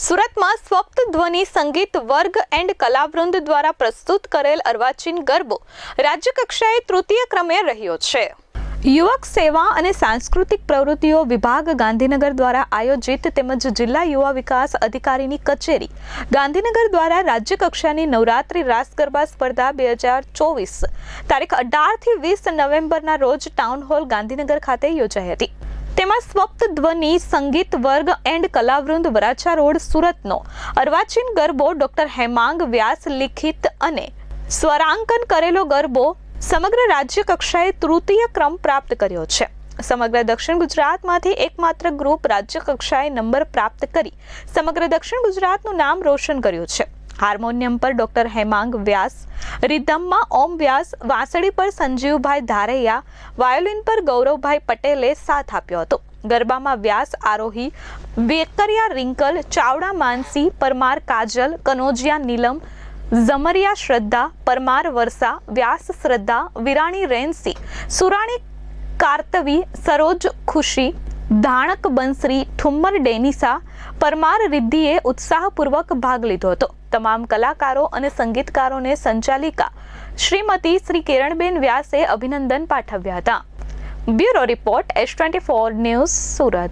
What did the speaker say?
સુરતમાં સ્વપ્ત ધ્વનિ સંગીત વર્ગ એન્ડ કલાવૃંદ દ્વારા પ્રસ્તુત કરેલ અર્વાચીન ગરબો રાજ્ય કક્ષાએ તૃતીય ક્રમે રહ્યો છે। યુવક સેવા અને સાંસ્કૃતિક પ્રવૃત્તિઓ વિભાગ ગાંધીનગર દ્વારા આયોજિત તેમજ જિલ્લા યુવા વિકાસ અધિકારીની કચેરી ગાંધીનગર દ્વારા રાજ્ય કક્ષાની નવરાત્રી રાસ ગરબા સ્પર્ધા 2024 તારીખ 18 થી 20 નવેમ્બરના રોજ ટાઉન હોલ ગાંધીનગર ખાતે યોજાઈ હતી। તેમાં સ્વપ્ત ધ્વનિ સંગીત વર્ગ એન્ડ કલાવૃંદ વરાછા રોડ સુરતનો અર્વાચીન ગરબો ડોક્ટર હેમાંગ વ્યાસ લિખિત અને સ્વરાંકન કરેલો ગરબો સમગ્ર રાજ્ય કક્ષાએ તૃતીય ક્રમ પ્રાપ્ત કર્યો છે। સમગ્ર દક્ષિણ ગુજરાતમાંથી એકમાત્ર ગ્રુપ રાજ્ય કક્ષાએ નંબર પ્રાપ્ત કરી સમગ્ર દક્ષિણ ગુજરાતનું નામ રોશન કર્યું છે। હાર્મોનિયમ પર ડોક્ટર હેમાંગ વ્યાસ, રિધમમાં ઓમ વ્યાસ, વાંસળી પર સંજીવભાઈ ધારૈયા, વાયોલિન પર ગૌરવભાઈ પટેલે સાથ આપ્યો હતો। ગરબામાં વ્યાસ આરોહી, વેકરિયા રિંકલ, ચાવડા માનસી, પરમાર કાજલ, કનોજિયા નીલમ, ઝમરિયા શ્રદ્ધા, પરમાર વર્ષા, વ્યાસ શ્રદ્ધા, વિરાણી રેન્સી, સુરાણી કાર્તવી, સરોજ ખુશી, ધાણક બંસરી, ઠુમ્મર ડેનિસા, પરમાર રિદ્ધિએ ઉત્સાહપૂર્વક ભાગ લીધો હતો। તમામ કલાકારો અને સંગીતકારોને સંચાલિકા શ્રીમતી શ્રી કિરણબેન વ્યાસે અભિનંદન પાઠવ્યા હતા। Bureau report S24 news Surat.